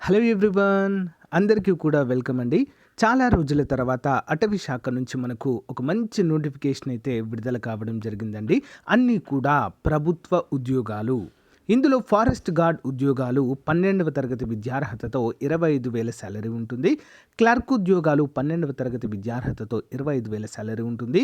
Hello everyone, అందరికీ కూడా welcome అండి. చాలా రోజుల తర్వాత అటవీ శాఖ నుంచి మనకు ఒక మంచి నోటిఫికేషన్ అయితే విడుదల కావడం జరిగిందండి. అన్నీ కూడా ప్రభుత్వ ఉద్యోగాలు. ఇందులో ఫారెస్ట్ గార్డ్ ఉద్యోగాలు 12వ తరగతి విద్యార్హతతో 25,000 శాలరీ ఉంటుంది. క్లర్క్ ఉద్యోగాలు 12వ తరగతి విద్యార్హతతో 25,000 శాలరీ ఉంటుంది.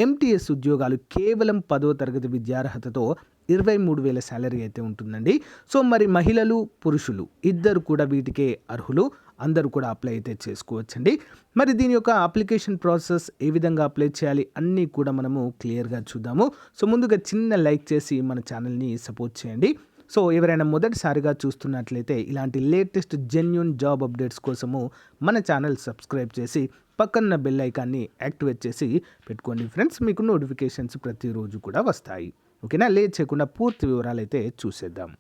MTS ఉద్యోగాలు కేవలం 10వ తరగతి విద్యార్హతతో 23,000 శాలరీ అయితే ఉంటుందండి. సో మరి మహిళలు, పురుషులు ఇద్దరు కూడా వీటికే అర్హులు. అందరూ కూడా అప్లై అయితే చేసుకోవచ్చండి. మరి దీని యొక్క అప్లికేషన్ ప్రాసెస్ ఏ విధంగా అప్లై చేయాలి అన్నీ కూడా మనము క్లియర్గా చూద్దాము. సో ముందుగా చిన్న లైక్ చేసి మన ఛానల్ని సపోర్ట్ చేయండి. సో ఎవరైనా మొదటిసారిగా చూస్తున్నట్లయితే ఇలాంటి లేటెస్ట్ జెన్యూన్ జాబ్ అప్డేట్స్ కోసము మన ఛానల్ సబ్స్క్రైబ్ చేసి పక్కన బెల్ ఐకాన్ని యాక్టివేట్ చేసి పెట్టుకోండి ఫ్రెండ్స్. మీకు నోటిఫికేషన్స్ ప్రతిరోజు కూడా వస్తాయి. ఓకేనా, లేట్ చేయకుండా పూర్తి వివరాలు అయితే చూసేద్దాం.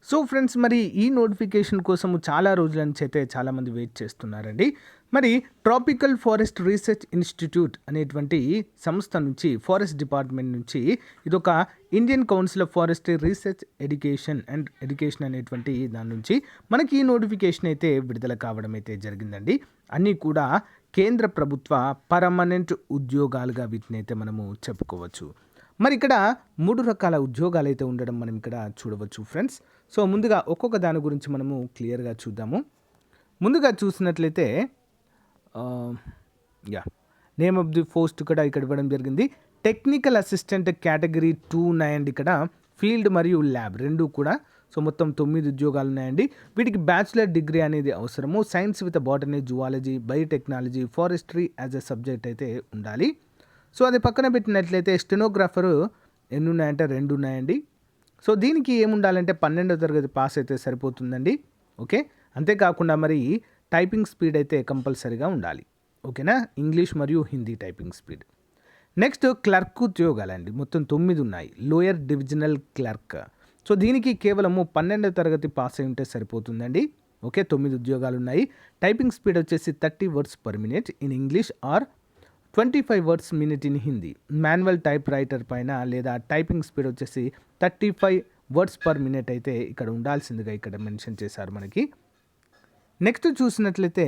సో ఫ్రెండ్స్, మరి ఈ నోటిఫికేషన్ కోసము చాలా రోజుల నుంచి అయితే చాలామంది వెయిట్ చేస్తున్నారండి. మరి ట్రాపికల్ ఫారెస్ట్ రీసెర్చ్ ఇన్స్టిట్యూట్ అనేటువంటి సంస్థ నుంచి, ఫారెస్ట్ డిపార్ట్మెంట్ నుంచి, ఇదొక Indian council of forestry research education అనేటువంటి దాని నుంచి మనకి ఈ నోటిఫికేషన్ అయితే విడుదల కావడం అయితే జరిగిందండి. అన్నీ కూడా కేంద్ర ప్రభుత్వ పర్మనెంట్ ఉద్యోగాలుగా వీటిని అయితే మనము చెప్పుకోవచ్చు. మరి ఇక్కడ 3 రకాల ఉద్యోగాలు అయితే ఉండడం మనం ఇక్కడ చూడవచ్చు ఫ్రెండ్స్. సో ముందుగా ఒక్కొక్క దాని గురించి మనము క్లియర్గా చూద్దాము. ముందుగా చూసినట్లయితే నేమ్ ఆఫ్ ది పోస్ట్ కూడా ఇక్కడ ఇవ్వడం జరిగింది. టెక్నికల్ అసిస్టెంట్ కేటగిరీ 2 ఇక్కడ ఫీల్డ్ మరియు ల్యాబ్ రెండు కూడా. సో మొత్తం 9 ఉద్యోగాలు ఉన్నాయండి. వీటికి బ్యాచిలర్ డిగ్రీ అనేది అవసరము. Science with botany, zoology, biotechnology, forestry as a subject అయితే ఉండాలి. సో అది పక్కన పెట్టినట్లయితే స్టెనోగ్రాఫరు ఎన్ని ఉన్నాయంటే 2 ఉన్నాయండి. సో దీనికి ఏముండాలంటే 12వ తరగతి పాస్ అయితే సరిపోతుందండి. ఓకే, అంతేకాకుండా మరి టైపింగ్ స్పీడ్ అయితే కంపల్సరీగా ఉండాలి. ఓకేనా, ఇంగ్లీష్ మరియు Hindi typing speed. Next clerk ఉద్యోగాలండి, మొత్తం 9 ఉన్నాయి. Lower divisional clerk. సో దీనికి కేవలము 12వ తరగతి పాస్ అయి ఉంటే సరిపోతుందండి. ఓకే, 9 ఉద్యోగాలు ఉన్నాయి. టైపింగ్ స్పీడ్ వచ్చేసి 30 words per minute in English are 25 words minute in Hindi. Manual type writer పైన లేదా టైపింగ్ స్పీడ్ వచ్చేసి 35 వర్డ్స్ పర్ మినిట్ అయితే ఇక్కడ ఉండాల్సిందిగా ఇక్కడ మెన్షన్ చేశారు మనకి. నెక్స్ట్ చూసినట్లయితే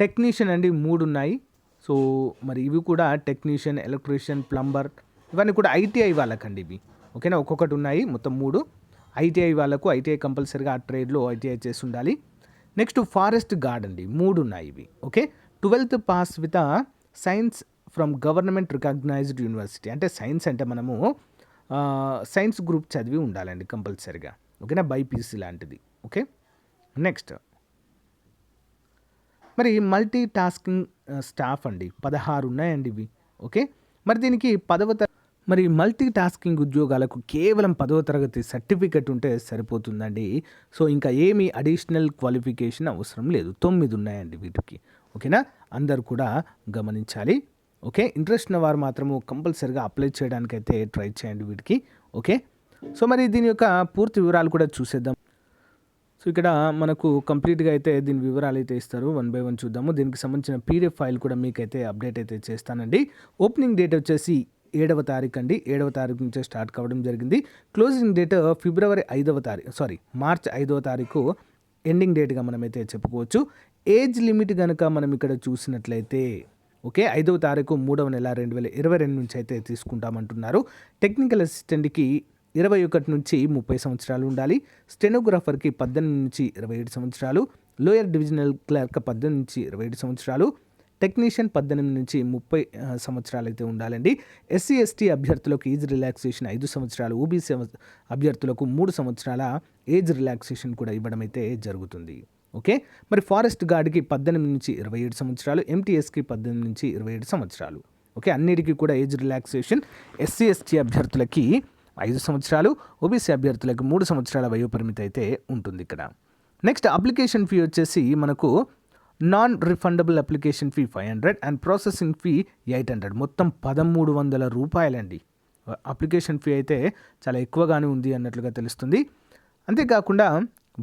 టెక్నీషియన్ అండి 3 ఉన్నాయి. సో మరి ఇవి కూడా టెక్నీషియన్, ఎలక్ట్రీషియన్, ప్లంబర్ ఇవన్నీ కూడా ఐటీఐ వాళ్ళకండి ఇవి. ఓకేనా, ఒక్కొక్కటి ఉన్నాయి, మొత్తం 3. ఐటీఐ వాళ్ళకు ఐటీఐ కంపల్సరీగా ఆ ట్రేడ్లో ఐటీఐ చేసి ఉండాలి. నెక్స్ట్ ఫారెస్ట్ గార్డ్ అండి 3 ఉన్నాయి ఇవి. Okay, 12th pass with science from government recognised university. అంటే సైన్స్ అంటే మనము సైన్స్ గ్రూప్ చదివి ఉండాలండి కంపల్సరీగా. ఓకేనా, బైపీసీ లాంటిది. ఓకే, నెక్స్ట్ మరి మల్టీ టాస్కింగ్ స్టాఫ్ అండి 16 ఉన్నాయండి ఇవి. ఓకే, మరి దీనికి మరి మల్టీ టాస్కింగ్ ఉద్యోగాలకు కేవలం 10వ తరగతి సర్టిఫికెట్ ఉంటే సరిపోతుందండి. సో ఇంకా ఏమీ అడిషనల్ క్వాలిఫికేషన్ అవసరం లేదు. 9 ఉన్నాయండి వీటికి. ఓకేనా, అందరు కూడా గమనించాలి. ఓకే, ఇంట్రెస్ట్ ఉన్న వారు మాత్రము కంపల్సరీగా అప్లై చేయడానికైతే ట్రై చేయండి వీటికి. ఓకే, సో మరి దీని యొక్క పూర్తి వివరాలు కూడా చూసేద్దాం. సో ఇక్కడ మనకు కంప్లీట్గా అయితే దీని వివరాలు అయితే ఇస్తారు. 1 by 1 చూద్దాము. దీనికి సంబంధించిన పీడిఎఫ్ ఫైల్ కూడా మీకైతే అప్డేట్ అయితే చేస్తానండి. ఓపెనింగ్ డేట్ వచ్చేసి 7వ తారీఖు అండి. 7వ తారీఖు నుంచే స్టార్ట్ కావడం జరిగింది. క్లోజింగ్ డేట్ మార్చ్ 5వ తారీఖు ఎండింగ్ డేట్గా మనమైతే చెప్పుకోవచ్చు. ఏజ్ లిమిట్ కనుక మనం ఇక్కడ చూసినట్లయితే ఓకే 5వ తారీఖు 3వ నెల 2022 నుంచి అయితే తీసుకుంటామంటున్నారు. టెక్నికల్ అసిస్టెంట్కి 21 నుంచి 30 సంవత్సరాలు ఉండాలి. స్టెనోగ్రాఫర్కి 18 నుంచి 27 సంవత్సరాలు. లోయర్ డివిజనల్ క్లర్క్ 18 నుంచి 27 సంవత్సరాలు. టెక్నీషియన్ 18 నుంచి 30 సంవత్సరాలు అయితే ఉండాలండి. ఎస్సీ ఎస్టీ అభ్యర్థులకు ఏజ్ రిలాక్సేషన్ 5 సంవత్సరాలు. ఓబీసీ అభ్యర్థులకు 3 సంవత్సరాల ఏజ్ రిలాక్సేషన్ కూడా ఇవ్వడం అయితే జరుగుతుంది. ఓకే, మరి ఫారెస్ట్ గార్డ్కి 18 నుంచి 27 సంవత్సరాలు. MTSకి 18 నుంచి 27 సంవత్సరాలు. ఓకే, అన్నిటికీ కూడా ఏజ్ రిలాక్సేషన్. ఎస్సీ ఎస్టీ అభ్యర్థులకి 5 సంవత్సరాలు. ఓబీసీ అభ్యర్థులకు 3 సంవత్సరాల వయోపరిమితి అయితే ఉంటుంది ఇక్కడ. నెక్స్ట్ అప్లికేషన్ ఫీ వచ్చేసి మనకు non refundable application fee 500 and processing fee 800. మొత్తం 1,300 రూపాయలండి. అప్లికేషన్ ఫీ అయితే చాలా ఎక్కువగానే ఉంది అన్నట్లుగా తెలుస్తుంది. అంతేకాకుండా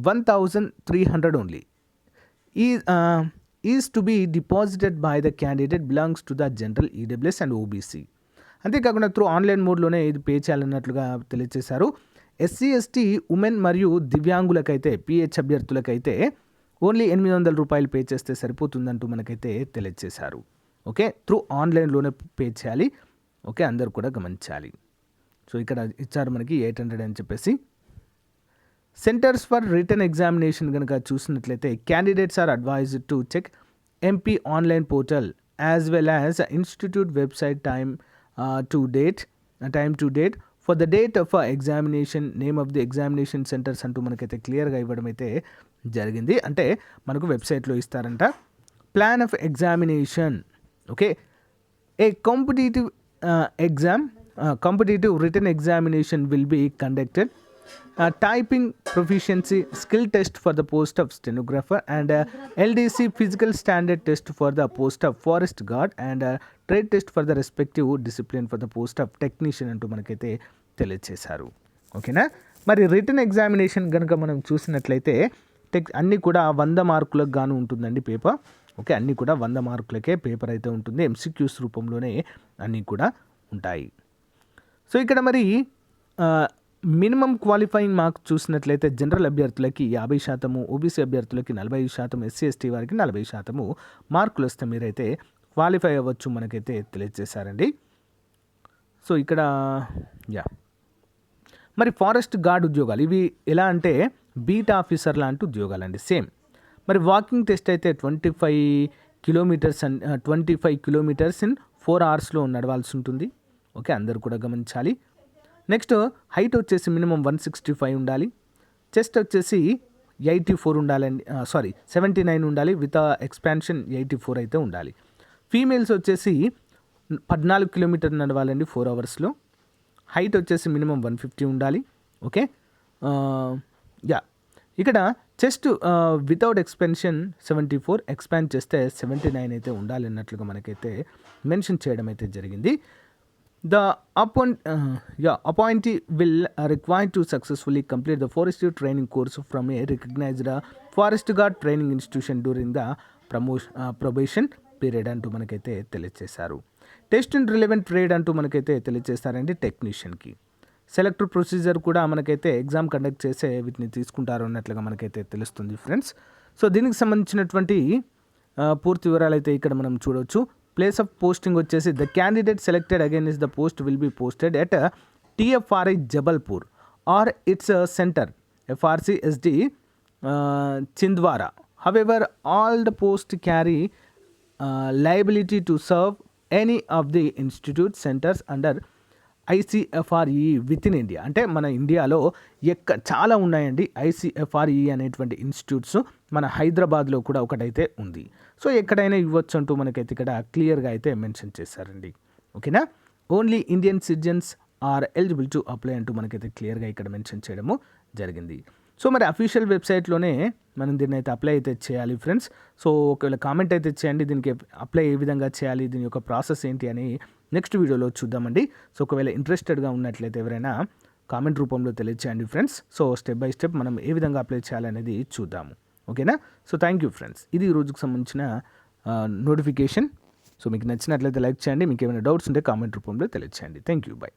1,300 only is to be deposited by the candidate belongs to the general EWS and OBC. అంతేకాకుండా త్రూ ఆన్లైన్ మోడ్లోనే ఇది పే చేయాలన్నట్లుగా తెలియజేశారు. ఎస్సీ ఎస్టీ ఉమెన్ మరియు దివ్యాంగులకైతే పిహెచ్ అభ్యర్థులకైతే ఓన్లీ 800 రూపాయలు పే చేస్తే సరిపోతుందంటూ మనకైతే తెలియజేశారు. ఓకే, త్రూ ఆన్లైన్లోనే పే చేయాలి. ఓకే, అందరూ కూడా గమనించాలి. సో ఇక్కడ ఇచ్చారు మనకి 800 అని చెప్పేసి. సెంటర్స్ ఫర్ రిటర్న్ ఎగ్జామినేషన్ కనుక చూసినట్లయితే candidates are advised to check MP online portal as well as institute website time to date for the date of examination, name of the examination centres అంటూ మనకైతే క్లియర్గా ఇవ్వడం అయితే జరిగింది. అంటే మనకు వెబ్సైట్లో ఇస్తారంట. Plan of examination. Okay, A competitive written examination will be conducted. Typing proficiency skill test for the post of stenographer and LDC physical standard test for the post of forest guard and trade test for the respective discipline for the post of technician అంటూ మనకైతే తెలియజేశారు. ఓకేనా, మరి return examination కనుక మనం చూసినట్లయితే అన్నీ కూడా 100 మార్కులకు గాను ఉంటుందండి పేపర్. ఓకే, అన్నీ కూడా 100 మార్కులకే పేపర్ అయితే ఉంటుంది. ఎంసీక్యూస్ రూపంలోనే అన్నీ కూడా ఉంటాయి. సో ఇక్కడ మరి మినిమం క్వాలిఫైయింగ్ మార్క్స్ చూసినట్లయితే జనరల్ అభ్యర్థులకి 50%, ఓబీసీ అభ్యర్థులకి 45%, ఎస్సీ ఎస్టీ వారికి 40% మార్కులు వస్తే మీరైతే క్వాలిఫై అవ్వచ్చు మనకైతే తెలియజేశారండి. సో ఇక్కడ మరి ఫారెస్ట్ గార్డ్ ఉద్యోగాలు ఇవి ఎలా అంటే బీట్ ఆఫీసర్ లాంటి ఉద్యోగాలండి, సేమ్. మరి వాకింగ్ టెస్ట్ అయితే 25 కిలోమీటర్స్ ఇన్ 4 అవర్స్లో నడవాల్సి ఉంటుంది. ఓకే, అందరూ కూడా గమనించాలి. నెక్స్ట్ హైట్ వచ్చేసి మినిమం 165 ఉండాలి. చెస్ట్ వచ్చేసి 84 ఉండాలండి, 79 ఉండాలి. విత్ ఎక్స్పాన్షన్ 84 అయితే ఉండాలి. ఫీమేల్స్ వచ్చేసి 14 కిలోమీటర్ నడవాలండి 4 అవర్స్లో. హైట్ వచ్చేసి మినిమం 150 ఉండాలి. ఓకే, ఇక్కడ చెస్ట్ వితౌట్ ఎక్స్పెన్షన్ 74, ఎక్స్పాండ్ చేస్తే 79 అయితే ఉండాలి అన్నట్లుగా మనకైతే మెన్షన్ చేయడం అయితే జరిగింది. The appointee will require to successfully complete the forestry training course from a recognized forest guard training institution during the probation period అంటూ మనకైతే తెలియజేశారు. టెస్ట్ అండ్ రిలవెంట్ ట్రేడ్ అంటూ మనకైతే తెలియజేస్తారండి టెక్నీషియన్కి. సెలెక్టివ్ ప్రొసీజర్ కూడా మనకైతే ఎగ్జామ్ కండక్ట్ చేసే వీటిని తీసుకుంటారు అన్నట్లుగా మనకైతే తెలుస్తుంది ఫ్రెండ్స్. సో దీనికి సంబంధించినటువంటి పూర్తి వివరాలు అయితే ఇక్కడ మనం చూడవచ్చు. ప్లేస్ ఆఫ్ పోస్టింగ్ వచ్చేసి the candidate selected again is the post will be posted at TFRI Jabalpur or its centre FRCSD Chhindwara. However all the post carry liability to serve any of the institute centers under ICFRE with in India. అంటే మన ఇండియాలో చాలా ఉన్నాయండి ICFRE అనేటువంటి institutes. మన హైదరాబాద్లో కూడా ఒకటైతే ఉంది. సో ఎక్కడైనా ఇవ్వచ్చు అంటూ మనకైతే ఇక్కడ క్లియర్గా అయితే మెన్షన్ చేశారండి. ఓకేనా, only Indian citizens are eligible to apply అంటూ మనకైతే క్లియర్గా ఇక్కడ మెన్షన్ చేయడము జరిగింది. సో మరి అఫీషియల్ వెబ్సైట్లోనే మనం దీన్ని అయితే అప్లై అయితే చేయాలి ఫ్రెండ్స్. సో ఒకవేళ కామెంట్ అయితే చేయండి, దీనికి అప్లై ఏ విధంగా చేయాలి, దీని యొక్క ప్రాసెస్ ఏంటి అని నెక్స్ట్ వీడియోలో చూద్దామండి. సో ఒకవేళ ఇంట్రెస్టెడ్గా ఉన్నట్లయితే ఎవరైనా కామెంట్ రూపంలో తెలియచేయండి friends. So step by step మనం ఏ విధంగా అప్లై చేయాలనేది చూద్దాము. ఓకేనా, సో థ్యాంక్ యూ ఫ్రెండ్స్. ఇది ఈ రోజుకు సంబంధించిన నోటిఫికేషన్. సో మీకు నచ్చినట్లయితే లైక్ చేయండి. మీకు ఏమైనా డౌట్స్ ఉంటే కామెంట్ రూపంలో తెలియచేయండి. Thank you, by.